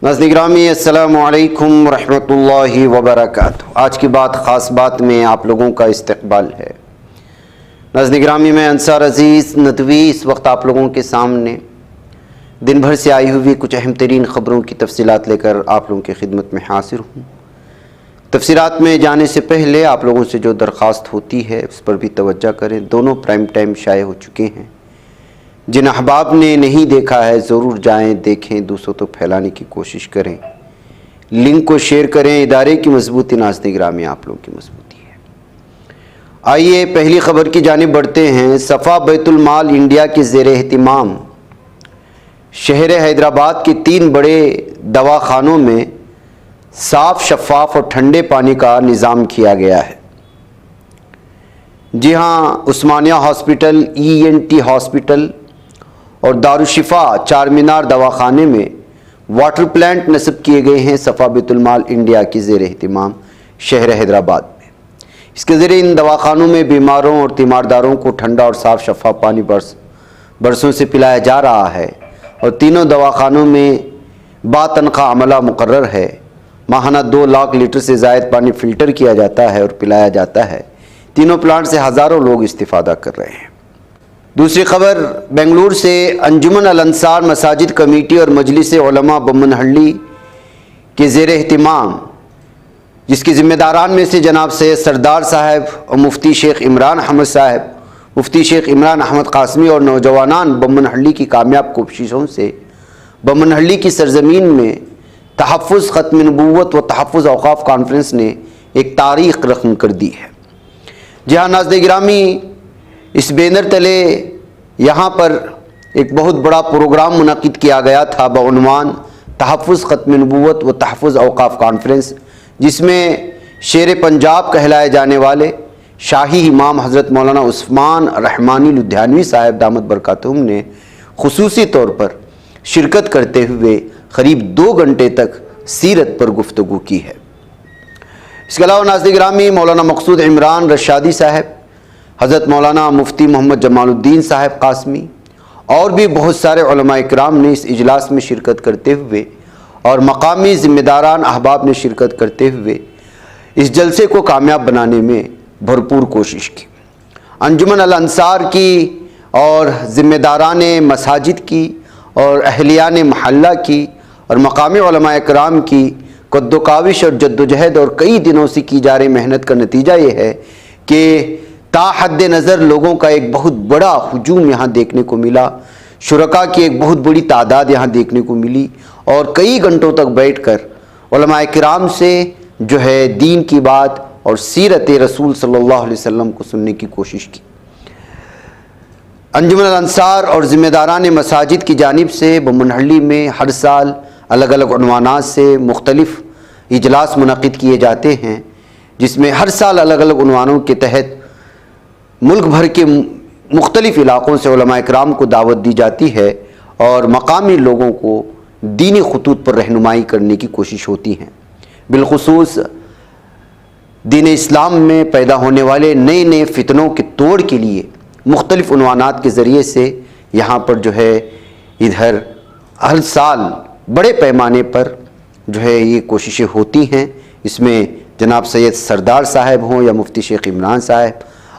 नाज़रीन गिरामी अस्सलामु अलैकुम रहमतुल्लाहि व बरकातुहू। आज की बात ख़ास बात में आप लोगों का इस्तकबाल है। नाज़रीन गिरामी मैं अंसार अज़ीज़ नदवी इस वक्त आप लोगों के सामने दिन भर से आई हुई कुछ अहम तरीन ख़बरों की तफसीलात लेकर आप लोगों की खिदमत में हाजिर हूँ। तफसीलात में जाने से पहले आप लोगों से जो दरख्वास्त होती है उस पर भी तवज्जो करें। दोनों प्राइम टाइम शाये हो चुके हैं। जिन अहबाब ने नहीं देखा है ज़रूर जाएं, देखें, दूसरों तो फैलाने की कोशिश करें। लिंक को शेयर करें। इदारे की मजबूती नाज़रीन गिरामी आप लोगों की मजबूती है। आइए पहली खबर की जानिब बढ़ते हैं। सफ़ा बैतुल माल इंडिया के ज़ेर एहतिमाम शहर हैदराबाद के 3 बड़े दवाखानों में साफ़, शफ़ाफ़ और ठंडे पानी का निज़ाम किया गया है। जी हाँ, उस्मानिया हॉस्पिटल, ENT हॉस्पिटल और दारुशिफा चारमीनार दवाखाने में वाटर प्लांट नस्ब किए गए हैं सफ़ा बैतुल माल इंडिया की ज़ेर एहतिमाम शहर हैदराबाद में। इसके ज़रिए इन दवाखानों में बीमारों और तीमारदारों को ठंडा और साफ़ शफ़ाफ पानी बरसों से पिलाया जा रहा है और तीनों दवाखानों में बातनख़्वाह अमला मुकर्रर है। माहाना 2 लाख लीटर से ज़ायद पानी फ़िल्टर किया जाता है और पिलाया जाता है। तीनों प्लांट से हज़ारों लोग इस्तिफ़ादा कर रहे हैं। दूसरी खबर बेंगलुरु से अंजुमन अल अंसार मसाजिद कमेटी और मजलिस उलमा बम्मनहल्ली के ज़ेर एहतिमाम, जिसके ज़िम्मेदारान में से जनाब सैयद सरदार साहब और मुफ्ती शेख इमरान अहमद साहब, मुफ्ती शेख इमरान अहमद कासमी और नौजवानान बम्मनहल्ली की कामयाब कोशिशों से बम्मनहल्ली की सरजमीन में तहफ़्फ़ुज़ ख़त्म नबूव्वत व तहफ़्फ़ुज़ औक़ाफ़ कॉन्फ्रेंस ने एक तारीख़ रक़म कर दी है। जहाँ नाज़रीन गिरामी इस बैनर तले यहाँ पर एक बहुत बड़ा प्रोग्राम मुनक़िद किया गया था बउन्वान तहफ़्फ़ुज़ ख़त्म नबूव्वत व तहफ़्फ़ुज़ औक़ाफ़ कॉन्फ्रेंस, जिसमें शेर पंजाब कहलाए जाने वाले शाही इमाम हज़रत मौलाना उस्मान रहमानी लुधियानवी साहब दामत बरकातुहुम ने ख़ुसूसी तौर पर शिरकत करते हुए क़रीब 2 घंटे तक सीरत पर गुफ्तगू की है। इसके अलावा नाज़रीन गिरामी मौलाना मक़सूद इमरान रशादी साहब, हज़रत मौलाना मुफ्ती मोहम्मद जमालुद्दीन साहब कासमी और भी बहुत सारे उलमा इकराम ने इस इजलास में शिरकत करते हुए और मकामी ज़िम्मेदारान अहबाब ने शिरकत करते हुए इस जलसे को कामयाब बनाने में भरपूर कोशिश की। अंजुमन अल अंसार की और ज़िम्मेदारान मसाजिद की और अहलियान महल्ला की और मकामी उलमा इकराम की कद्दोकाविश और जद्दोजहद और कई दिनों से की जा रही मेहनत का नतीजा ये है कि ताहद नज़र लोगों का एक बहुत बड़ा हुजूम यहाँ देखने को मिला। शुरका की एक बहुत बड़ी तादाद यहाँ देखने को मिली और कई घंटों तक बैठकर उलमा किराम से जो है दीन की बात और सीरत रसूल सल्लल्लाहु अलैहि वसल्लम को सुनने की कोशिश की। अंजुमन अल अंसार और ज़िम्मेदारान मसाजिद की जानिब से बम्मनहल्ली में हर साल अलग अलग उन्वानात से मुख्तलिफ़ इजलास मुनक़िद किए जाते हैं, जिसमें हर साल अलग अलग उन्वानों के तहत मुल्क भर के मुख्तलिफ़ इलाक़ों से उलमा इकराम को दावत दी जाती है और मकामी लोगों को दीनी ख़ुतूत पर रहनुमाई करने की कोशिश होती है। बिलख़ुसूस दीन इस्लाम में पैदा होने वाले नए नए फ़ितनों के तोड़ के लिए मुख्तलिफ़ उन्वानात के ज़रिए से यहाँ पर जो है इधर हर साल बड़े पैमाने पर जो है ये कोशिशें होती हैं। इसमें जनाब सैयद सरदार साहब हों या मुफ्ती शेख इमरान साहब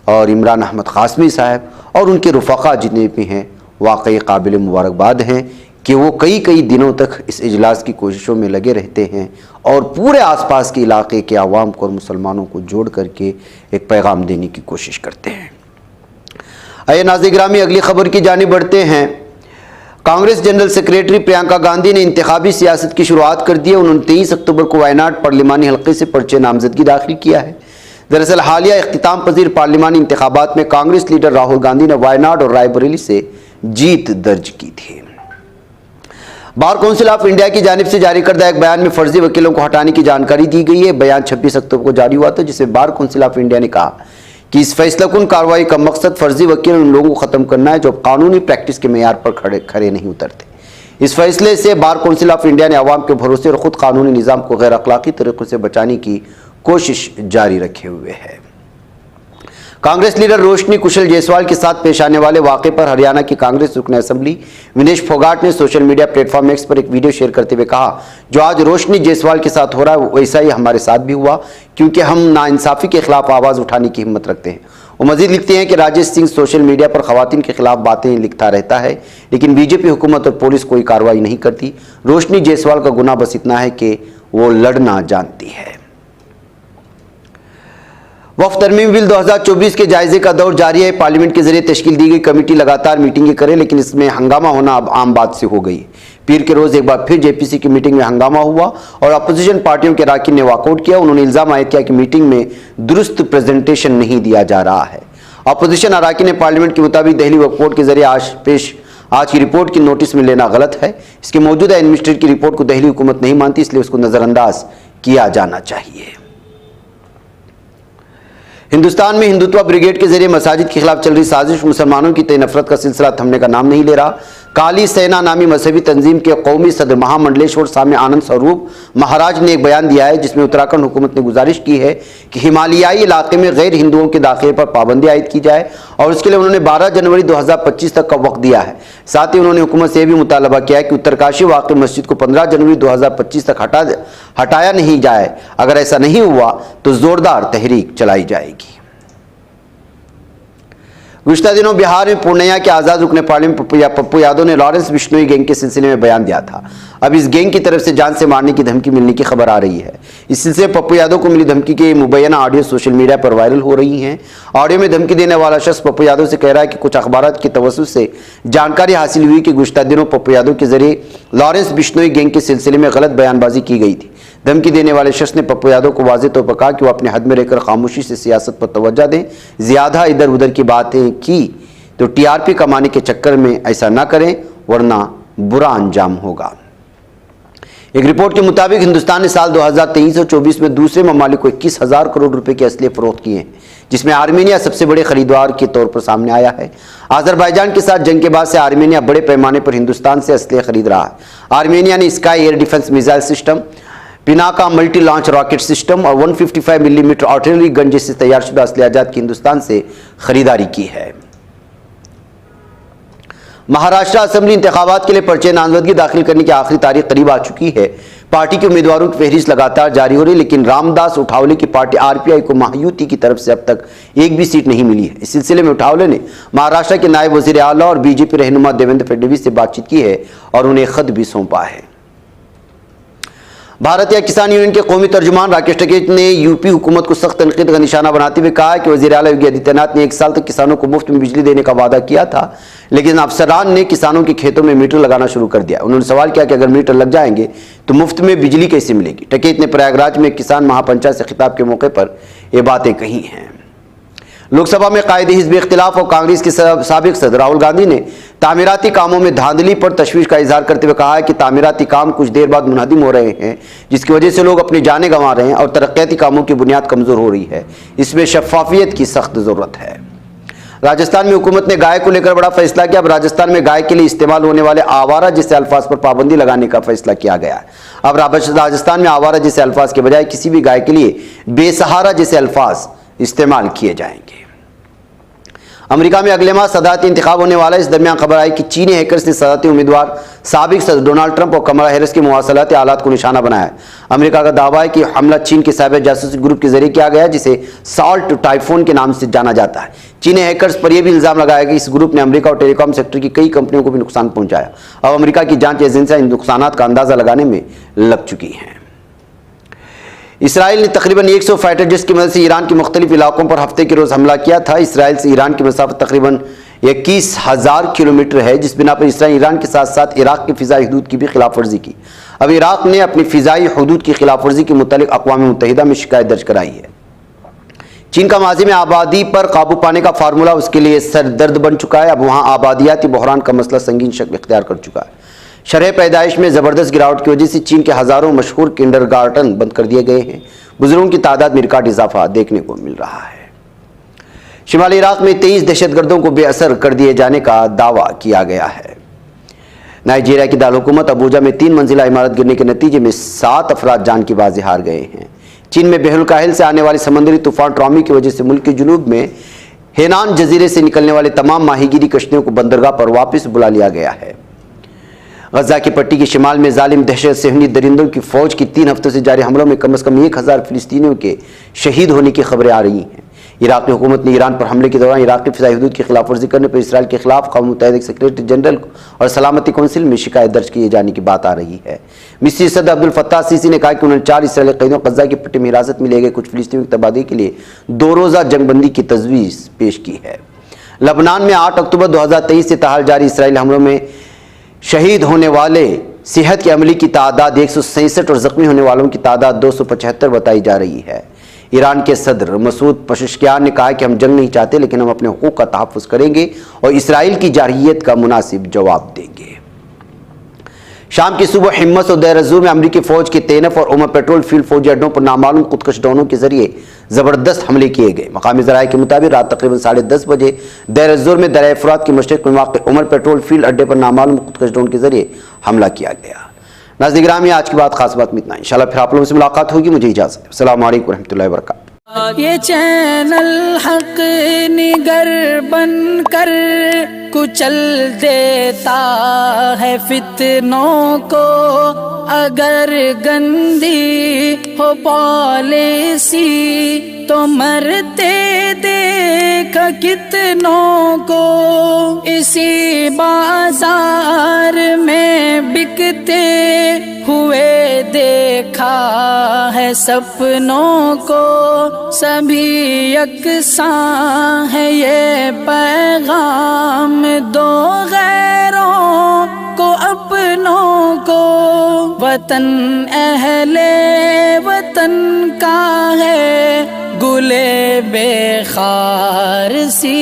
और इमरान अहमद कासमी साहब और उनके रुफ़क़ा जितने भी हैं, वाकई काबिल मुबारकबाद हैं कि वो कई दिनों तक इस इजलास की कोशिशों में लगे रहते हैं और पूरे आसपास के इलाके के आवाम को और मुसलमानों को जोड़ करके एक पैगाम देने की कोशिश करते हैं। आइए नाज़रीन गिरामी अगली खबर की जानिब बढ़ते हैं। कांग्रेस जनरल सेक्रेटरी प्रियंका गांधी ने इंतखाबी सियासत की शुरुआत कर दी है। उन्होंने 23 अक्टूबर को वायनाड पार्लिमानी हल्के से पर्चे नामजदगी दाखिल किया है। दरअसल हालिया इख्तिताम पजीर पार्लिमानी इंतखाबात में कांग्रेस लीडर राहुल गांधी ने वायनाड और रायबरेली से जीत दर्ज की थी। बार कौंसिल ऑफ इंडिया की जानिब से जारी करदा एक बयान में फर्जी वकीलों को हटाने की जानकारी दी गई है। बयान 26 अक्टूबर को जारी हुआ था, जिसमें बार कौंसिल ऑफ इंडिया ने कहा कि इस फैसलाकुन कार्रवाई का मकसद फर्जी वकील उन लोगों को ख़त्म करना है जो कानूनी प्रैक्टिस के मेयार पर खड़े नहीं उतरते। इस फैसले से बार कौंसिल ऑफ इंडिया ने अवाम के भरोसे और ख़ुद कानूनी निज़ाम को गैर अखलाकी तरीक़ों से बचाने की कोशिश जारी रखे हुए है। कांग्रेस लीडर रोशनी कुशल जायसवाल के साथ पेश आने वाले वाकये पर हरियाणा की कांग्रेस रुकन असेंबली विनेश फोगाट ने सोशल मीडिया प्लेटफॉर्म एक्स पर एक वीडियो शेयर करते हुए कहा, जो आज रोशनी जायसवाल के साथ हो रहा है वैसा ही हमारे साथ भी हुआ, क्योंकि हम नाइंसाफी के खिलाफ आवाज उठाने की हिम्मत रखते हैं। वो मजीद लिखते हैं कि राजेश सिंह सोशल मीडिया पर खवातीन के खिलाफ बातें लिखता रहता है, लेकिन बीजेपी हुकूमत और पुलिस कोई कार्रवाई नहीं करती। रोशनी जायसवाल का गुनाह बस इतना है कि वो लड़ना जानती है। वक्फ तरमीम बिल 2024 के जायजे का दौर जारी है। पार्लियामेंट के जरिए तश्कील दी गई कमेटी लगातार मीटिंगें करे, लेकिन इसमें हंगामा होना अब आम बात से हो गई। पीर के रोज एक बार फिर जेपीसी की मीटिंग में हंगामा हुआ और अपोजिशन पार्टियों के अरकान ने वॉकआउट किया। उन्होंने इल्जाम आयद किया कि मीटिंग में दुरुस्त प्रेजेंटेशन नहीं दिया जा रहा है। अपोजिशन अरकान ने पार्लियामेंट के मुताबिक दहली वक्फ बोर्ड के जरिए आज की रिपोर्ट की नोटिस में लेना गलत है। इसके मौजूदा एडमिनिस्ट्रेटर की रिपोर्ट को दहली हुकूमत नहीं मानती, इसलिए उसको नजरअंदाज किया जाना चाहिए। हिंदुस्तान में हिंदुत्व ब्रिगेड के जरिए मसाजिद के खिलाफ चल रही साजिश मुसलमानों की तय नफरत का सिलसिला थमने का नाम नहीं ले रहा। काली सेना नामी मजहबी तंजीम के कौमी सदर महामंडलेश्वर स्वामी आनंद स्वरूप महाराज ने एक बयान दिया है, जिसमें उत्तराखंड हुकूमत ने गुजारिश की है कि हिमालयाई इलाके में गैर हिंदुओं के दाखिले पर पाबंदी आयद की जाए और इसके लिए उन्होंने 12 जनवरी 2025 तक का वक्त दिया है। साथ ही उन्होंने हुकूमत से यह भी मुतालबा किया है कि उत्तरकाशी वाक़ई मस्जिद को 15 जनवरी 2025 तक हटाया नहीं जाए। अगर ऐसा नहीं हुआ तो जोरदार तहरीक चलाई जाएगी। गुज़िश्ता दिनों बिहार में पूर्णिया के आज़ाद रुकने पार्लियामेंट पप्पू यादव ने लॉरेंस बिश्नोई गैंग के सिलसिले में बयान दिया था। अब इस गैंग की तरफ से जान से मारने की धमकी मिलने की खबर आ रही है। इस सिलसिले में पप्पू यादव को मिली धमकी के मुबैना ऑडियो सोशल मीडिया पर वायरल हो रही हैं। ऑडियो में धमकी देने वाला शख्स पप्पू यादव से कह रहा है कि कुछ अखबारात की तवज्जुह से जानकारी हासिल हुई कि गुज़िश्ता दिनों पप्पू यादव के जरिए लॉरेंस बिश्नोई गैंग के सिलसिले में गलत बयानबाजी की गई थी। धमकी देने वाले शख्स ने पप्पू यादव को वाज़ेह तौर पर कहा कि वो अपने हद में रहकर खामोशी से सियासत पर तवज्जो दें। ज़्यादा इधर उधर की बातें की तो टीआरपी कमाने के चक्कर में ऐसा ना करें, वरना बुरा अंजाम होगा। एक रिपोर्ट के मुताबिक हिंदुस्तान ने साल 2023 और 24 में दूसरे ममालिक को 21,000 करोड़ रुपए के असले फरोख्त किए हैं, जिसमें आर्मेनिया सबसे बड़े खरीदार के तौर पर सामने आया है। अजरबैजान के साथ जंग के बाद से आर्मेनिया बड़े पैमाने पर हिंदुस्तान से असले खरीद रहा है। आर्मेनिया ने sky air defence missile system, Pinaka multi launch rocket system और 155 मिलीमीटर आर्टिलरी गन जैसे तैयारशुदा असलहाजात की हिंदुस्तान से खरीदारी की है। महाराष्ट्र असेंबली इंतखाबात के लिए पर्चे नामजदगी दाखिल करने की आखिरी तारीख करीब आ चुकी है। पार्टी के उम्मीदवारों की फहरिस्त लगातार जारी हो रही है, लेकिन रामदास उठावले की पार्टी आरपीआई को महायुति की तरफ से अब तक एक भी सीट नहीं मिली है। इस सिलसिले में उठावले ने महाराष्ट्र के नायब वजीर आला और बीजेपी रहनुमा देवेंद्र फडणवीस से बातचीत की है और उन्हें खत भी सौंपा है। भारतीय किसान यूनियन के कौमी तर्जुमान राकेश टिकैत ने यूपी हुकूमत को सख्त तनकीद का निशाना बनाते हुए कहा कि वज़ीर आला योगी आदित्यनाथ ने 1 साल तक किसानों को मुफ्त में बिजली देने का वादा किया था, लेकिन अफसरान ने किसानों के खेतों में मीटर लगाना शुरू कर दिया। उन्होंने सवाल किया कि अगर मीटर लग जाएंगे तो मुफ्त में बिजली कैसे मिलेगी। टिकैत ने प्रयागराज में किसान महापंचायत से खिताब के मौके पर ये बातें कही हैं। लोकसभा में कायदे हिज़्ब इख्तिलाफ और कांग्रेस के साबिक सदर राहुल गांधी ने तामीराती कामों में धांधली पर तशवीश का इजहार करते हुए कहा है कि तामीराती काम कुछ देर बाद मुनहदिम हो रहे हैं, जिसकी वजह से लोग अपनी जानें गंवा रहे हैं और तरक्याती कामों की बुनियाद कमज़ोर हो रही है। इसमें शफाफियत की सख्त ज़रूरत है। राजस्थान में हुकूमत ने गाय को लेकर बड़ा फैसला किया। अब राजस्थान में गाय के लिए इस्तेमाल होने वाले आवारा जैसे अल्फाज पर पाबंदी लगाने का फैसला किया गया है। अब राजस्थान में आवारा जैसे अल्फाज के बजाय किसी भी गाय के लिए बेसहारा जैसे अल्फाज इस्तेमाल किए जाएंगे। अमेरिका में अगले माह सदारती इंतखाब होने वाला है। इस दरमियान खबर आई कि चीनी हैकर्स ने सदारती उम्मीदवार साबिक सदर डोनाल्ड ट्रंप और कमला हैरिस की मुवासलाती आलात को निशाना बनाया है। अमेरिका का दावा है कि हमला चीन के साइबर जासूसी ग्रुप के जरिए किया गया, जिसे सॉल्ट टाइफोन के नाम से जाना जाता है। चीनी हैकर्स पर यह भी इल्जाम लगाया कि इस ग्रुप ने अमेरिका और टेलीकॉम सेक्टर की कई कंपनियों को भी नुकसान पहुंचाया। अब अमेरिका की जांच एजेंसियां इन नुकसानात का अंदाजा लगाने में लग चुकी हैं। इसराइल ने तकरीबन 100 फाइटर जेट्स की मदद से ईरान के मुख्तलिफ इलाकों पर हफ्ते के रोज हमला किया था। इसराइल से ईरान की मसाफत तकरीबन 21,000 किलोमीटर है, जिस बिना पर इसराइल ईरान के साथ साथ इराक की फिजाई हदूद की भी खिलाफ वर्जी की। अब इराक ने अपनी फिजाई हदूद की खिलाफ वर्जी के मुतालिक अक़वाम मुत्तहिदा में शिकायत दर्ज कराई है। चीन का माजी में आबादी पर काबू पाने का फार्मूला उसके लिए सरदर्द बन चुका है। अब वहाँ आबादियाती बहरान का मसला संगीन शक्ल इख्तियार कर चुका है। शरह पैदाइश में ज़बरदस्त गिरावट की वजह से चीन के हज़ारों मशहूर किंडरगार्टन बंद कर दिए गए हैं। बुजुर्गों की तादाद में रिकॉर्ड इजाफा देखने को मिल रहा है। शिमाली इराक में 23 दहशतगर्दों को बेअसर कर दिए जाने का दावा किया गया है। नाइजीरिया की दारकूमत अबूजा में 3 मंजिला इमारत गिरने के नतीजे में 7 अफराद जान की बाजी हार गए हैं। चीन में बेहुल काहिल से आने वाली समंदरी तूफान ट्रॉमी की वजह से मुल्क के जुनूब में हेनान जजीरे से निकलने वाले तमाम माहीगिरी कश्तियों को बंदरगाह पर वापस बुला लिया गया है। गजा की पट्टी के शिमाल में जालिम दहशत सेहनी दरिंदों की फौज की 3 हफ्तों से जारी हमलों में कम से कम 1000 फिलिस्तीनियों के शहीद होने की खबरें आ रही हैं। इराक़ी हुकूमत ने ईरान पर हमले के दौरान इराक़ी फ़िज़ाई हदूद की खिलाफ वर्जी करने पर इसराइल के खिलाफ क़ौमी मुत्तहिदा के सेक्रेटरी जनरल और सलामती कौंसिल में शिकायत दर्ज किए जाने की बात आ रही है। मिस्री सदर अब्दुल फत्ताह सीसी ने कहा कि उन्होंने 4 इसराइली कैदियों गजा की पट्टी में हिरासत में लिए गए कुछ फिलिस्तीनियों की तबादले के लिए 2 रोज़ा जंगबंदी की तजवीज़ पेश की है। लबनान में 8 अक्टूबर 2023 से ताहाल जारी इसराइली हमलों में शहीद होने वाले सेहत के अमली की तादाद 167 और ज़ख्मी होने वालों की तादाद 275 बताई जा रही है। ईरान के सदर मसूद पशेश्कियान ने कहा कि हम जंग नहीं चाहते, लेकिन हम अपने हुकूक का तहफ़्फ़ुज़ करेंगे और इसराइल की जारहियत का मुनासिब जवाब देंगे। शाम की सुबह हिम्मस और देर अज़ूर में अमरीकी फ़ौज के तेनफ और उमर पेट्रोल फील्ड फौजी अड्डों पर नामालूम खुदकश ड्रोनों के जरिए ज़बरदस्त हमले किए गए। मकामी ज़राए के मुताबिक रात तकरीबन 10:30 बजे देर अज़ूर में दरिया फ़ुरात के मशरिक़ में वाक़ उमर पेट्रोल फील्ड अड्डे पर नामालूम खुदकश ड्रोन के जरिए हमला किया गया। नाज़रीन गिरामी, आज की बात खास बात में इतना। इंशाअल्लाह फिर आप लोगों से मुलाकात होगी। मुझे इजाज़त है। अस्सलामु अलैकुम रहमतुल्लाहि व बरकातुहू। ये चैनल हक निगर बन कर कुचल देता है फितनों को, अगर गंदी हो पॉलिसी तो मरते देख कितनों को। इसी बाजार में बिकते हुए देखा है सपनों को, सभी यकसां है ये पैगाम दो गैरों को अपनों को। वतन अहले वतन का है गुले बेखार सी